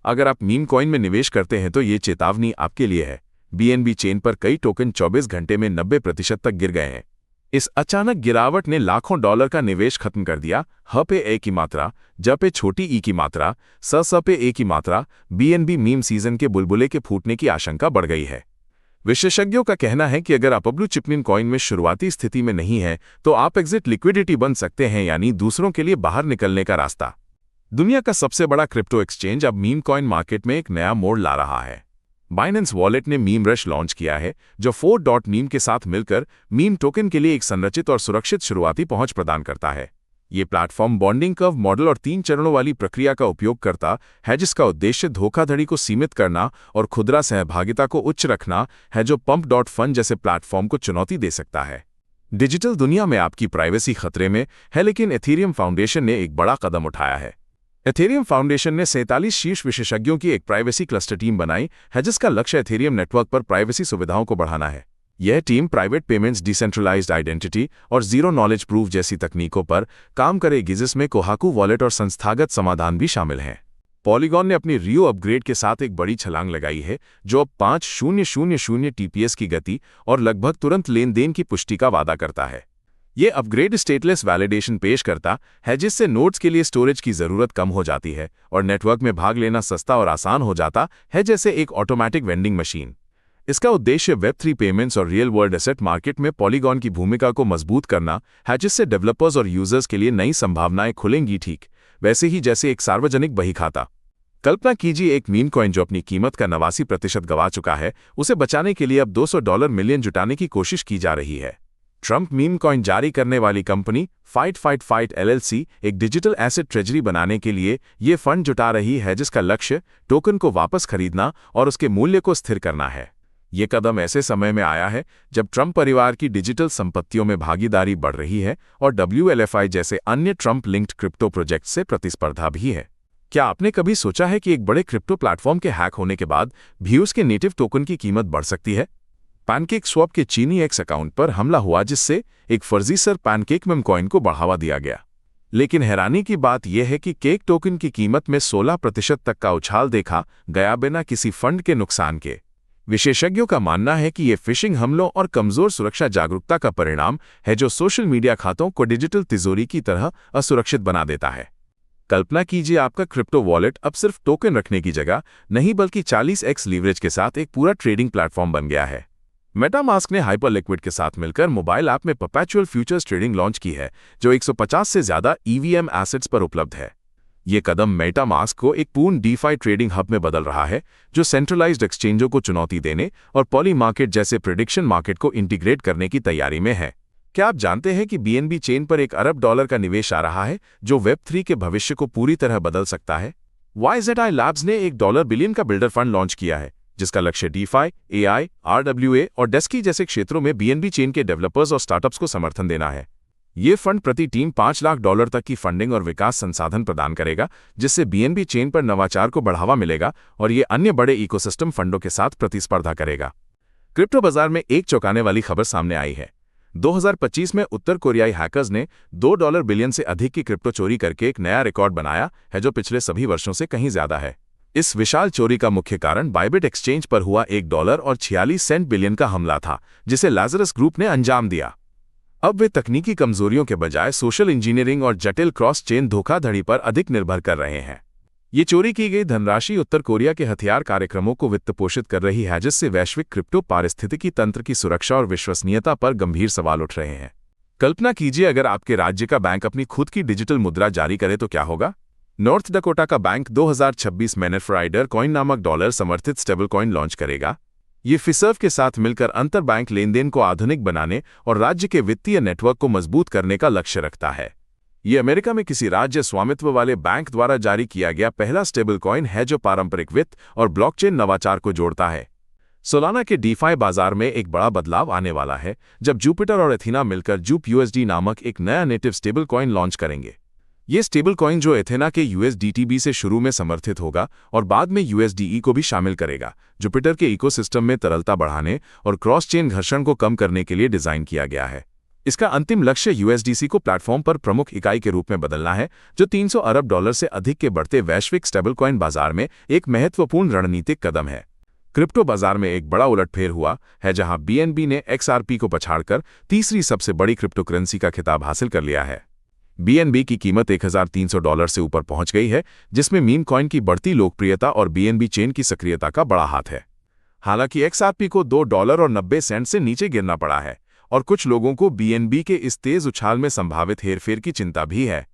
अगर आप meme coin में निवेश करते हैं तो ये चेतावनी आपके लिए है। बीएनबी चेन पर कई टोकन 24 घंटे में 90% तक गिर गए हैं। इस अचानक गिरावट ने लाखों डॉलर का निवेश खत्म कर दिया। ह पे ए की मात्रा, ज पे छोटी ई की मात्रा, स पे ए की मात्रा। बीएनबी मीम सीजन के बुलबुले के फूटने की आशंका बढ़ गई है। विशेषज्ञों का कहना है कि अगर आप ब्लू चिप मीम कॉइन में शुरुआती स्थिति में नहीं हैं, तो आप एग्जिट लिक्विडिटी बन सकते हैं, यानी दूसरों के लिए बाहर निकलने का रास्ता। दुनिया का सबसे बड़ा क्रिप्टो एक्सचेंज अब मीम कॉइन मार्केट में एक नया मोड़ ला रहा है। बाइनेंस वॉलेट ने मीम रश लॉन्च किया है, जो 4.meme के साथ मिलकर मीम टोकन के लिए एक संरचित और सुरक्षित शुरुआती पहुंच प्रदान करता है। ये प्लेटफॉर्म बॉन्डिंग कर्व मॉडल और 3 चरणों वाली प्रक्रिया का उपयोग करता है, जिसका उद्देश्य धोखाधड़ी को सीमित करना और खुदरा सहभागिता को उच्च रखना है, जो pump.fund जैसे प्लेटफॉर्म को चुनौती दे सकता है। डिजिटल दुनिया में आपकी प्राइवेसी खतरे में है, लेकिन एथेरियम फाउंडेशन ने एक बड़ा कदम उठाया है। एथेरियम फाउंडेशन ने 47 शीर्ष विशेषज्ञों की एक प्राइवेसी क्लस्टर टीम बनाई है, जिसका लक्ष्य एथेरियम नेटवर्क पर प्राइवेसी सुविधाओं को बढ़ाना है। यह team private payments, decentralized identity और जीरो नॉलेज प्रूफ जैसी तकनीकों पर काम करेगी, जिसमें कोहाकू वॉलेट और संस्थागत समाधान भी शामिल हैं। पॉलीगॉन ने अपनी रियो अपग्रेड के साथ एक बड़ी छलांग लगाई है, जो अब 5000 TPS की गति और लगभग तुरंत लेन देन की पुष्टि का वादा करता है। ये अपग्रेड स्टेटलेस वैलिडेशन पेश करता है, जिससे नोड्स के लिए स्टोरेज की ज़रूरत कम हो जाती है और नेटवर्क में भाग लेना सस्ता और आसान हो जाता है, जैसे एक ऑटोमैटिक वेंडिंग मशीन। इसका उद्देश्य वेब3 पेमेंट्स और रियल वर्ल्ड एसेट मार्केट में पॉलीगॉन की भूमिका को मजबूत करना है, जिससे डेवलपर्स और यूजर्स के लिए नई संभावनाएं खुलेंगी, ठीक वैसे ही जैसे एक सार्वजनिक बहीखाता। कल्पना कीजिए एक मीम कॉइन जो अपनी कीमत का 89% गंवा चुका है, उसे बचाने के लिए अब $200 मिलियन जुटाने की कोशिश की जा रही है। ट्रंप मीम कॉइन जारी करने वाली कंपनी फाइट LLC एक डिजिटल एसेट ट्रेजरी बनाने के लिए ये फंड जुटा रही है, जिसका लक्ष्य टोकन को वापस खरीदना और उसके मूल्य को स्थिर करना है। ये कदम ऐसे समय में आया है जब ट्रंप परिवार की डिजिटल संपत्तियों में भागीदारी बढ़ रही है और WLFI जैसे अन्य ट्रंप लिंक्ड क्रिप्टो प्रोजेक्ट से प्रतिस्पर्धा भी है। क्या आपने कभी सोचा है कि एक बड़े क्रिप्टो प्लेटफॉर्म के हैक होने के बाद भी उसके नेटिव टोकन की कीमत बढ़ सकती है? पैनकेक स्वैप के चीनी एक्स अकाउंट पर हमला हुआ, जिससे एक फर्जी सर पैनकेक मीम कॉइन को बढ़ावा दिया गया। लेकिन हैरानी की बात यह है कि केक टोकन की कीमत में 16% तक का उछाल देखा गया, बिना किसी फंड के नुकसान के। विशेषज्ञों का मानना है कि ये फिशिंग हमलों और कमजोर सुरक्षा जागरूकता का परिणाम है, जो सोशल मीडिया खातों को डिजिटल तिजोरी की तरह असुरक्षित बना देता है। कल्पना कीजिए आपका क्रिप्टो वॉलेट अब सिर्फ टोकन रखने की जगह नहीं, बल्कि 40x लीवरेज के साथ एक पूरा ट्रेडिंग प्लेटफॉर्म बन गया है। मेटामास्क ने हाइपरलिक्विड के साथ मिलकर मोबाइल ऐप में परपेचुअल फ्यूचर्स ट्रेडिंग लॉन्च की है, जो 150 से ज्यादा EVM एसेट्स पर उपलब्ध है। ये कदम मेटामास्क को एक पूर्ण डीफाई ट्रेडिंग हब में बदल रहा है, जो सेंट्रलाइज्ड एक्सचेंजों को चुनौती देने और पॉली मार्केट जैसे प्रेडिक्शन मार्केट को इंटीग्रेट करने की तैयारी में है। क्या आप जानते हैं कि BNB चेन पर $1 अरब का निवेश आ रहा है, जो वेब3 के भविष्य को पूरी तरह बदल सकता है? YZI Labs ने $1 बिलियन का बिल्डर फंड लॉन्च किया है, जिसका लक्ष्य DeFi, AI, RWA और डेस्की जैसे क्षेत्रों में BNB चेन के डेवलपर्स और स्टार्टअप्स को समर्थन देना है। ये फंड प्रति टीम $5 लाख तक की फंडिंग और विकास संसाधन प्रदान करेगा, जिससे BNB चेन पर नवाचार को बढ़ावा मिलेगा और ये अन्य बड़े इकोसिस्टम फंडों के साथ प्रतिस्पर्धा करेगा। क्रिप्टो बाजार में एक चौंकाने वाली खबर सामने आई है। 2025 में उत्तर कोरियाई हैकर्स ने $2 बिलियन से अधिक की क्रिप्टो चोरी करके एक नया रिकॉर्ड बनाया है, जो पिछले सभी वर्षों से कहीं ज्यादा है। इस विशाल चोरी का मुख्य कारण बाइबिट एक्सचेंज पर हुआ $1.46 बिलियन का हमला था, जिसे लाजरस ग्रुप ने अंजाम दिया। अब वे तकनीकी कमजोरियों के बजाय सोशल इंजीनियरिंग और जटिल क्रॉस चेन धोखाधड़ी पर अधिक निर्भर कर रहे हैं। ये चोरी की गई धनराशि उत्तर कोरिया के हथियार कार्यक्रमों को वित्त पोषित कर रही है, जिससे वैश्विक क्रिप्टो पारिस्थितिकी तंत्र की सुरक्षा और विश्वसनीयता पर गंभीर सवाल उठ रहे हैं। कल्पना कीजिए अगर आपके राज्य का बैंक अपनी खुद की डिजिटल मुद्रा जारी करे तो क्या होगा? नॉर्थ डकोटा का बैंक 2026 में नेफ्राइडर कॉइन नामक डॉलर समर्थित स्टेबल कॉइन लॉन्च करेगा। ये फिसर्व के साथ मिलकर अंतर बैंक लेनदेन को आधुनिक बनाने और राज्य के वित्तीय नेटवर्क को मजबूत करने का लक्ष्य रखता है। ये अमेरिका में किसी राज्य स्वामित्व वाले बैंक द्वारा जारी किया गया पहला स्टेबल कॉइन है, जो पारंपरिक वित्त और ब्लॉकचेन नवाचार को जोड़ता है। सोलाना के डीफाई बाजार में एक बड़ा बदलाव आने वाला है, जब जुपिटर और एथेना मिलकर जूप USD नामक एक नया नेटिव स्टेबल कॉइन लॉन्च करेंगे। ये स्टेबल कॉइन जो एथेना के USDTB से शुरू में समर्थित होगा और बाद में USDE को भी शामिल करेगा, जुपिटर के इकोसिस्टम में तरलता बढ़ाने और क्रॉस चेन घर्षण को कम करने के लिए डिजाइन किया गया है। इसका अंतिम लक्ष्य यूएसडीसी को प्लेटफॉर्म पर प्रमुख इकाई के रूप में बदलना है, जो 300 अरब डॉलर से अधिक के बढ़ते वैश्विक स्टेबलकॉइन बाजार में एक महत्वपूर्ण रणनीतिक कदम है। क्रिप्टो बाजार में एक बड़ा उलटफेर हुआ है, जहां बीएनबी ने एक्सआरपी को पछाड़कर तीसरी सबसे बड़ी क्रिप्टो करेंसी का खिताब हासिल कर लिया है। बीएनबी की कीमत $1,300 से ऊपर पहुंच गई है, जिसमें मीम कॉइन की बढ़ती लोकप्रियता और बीएनबी चेन की सक्रियता का बड़ा हाथ है। हालांकि एक्सआरपी को $2.90 से नीचे गिरना पड़ा है, और कुछ लोगों को बीएनबी के इस तेज उछाल में संभावित हेरफेर की चिंता भी है।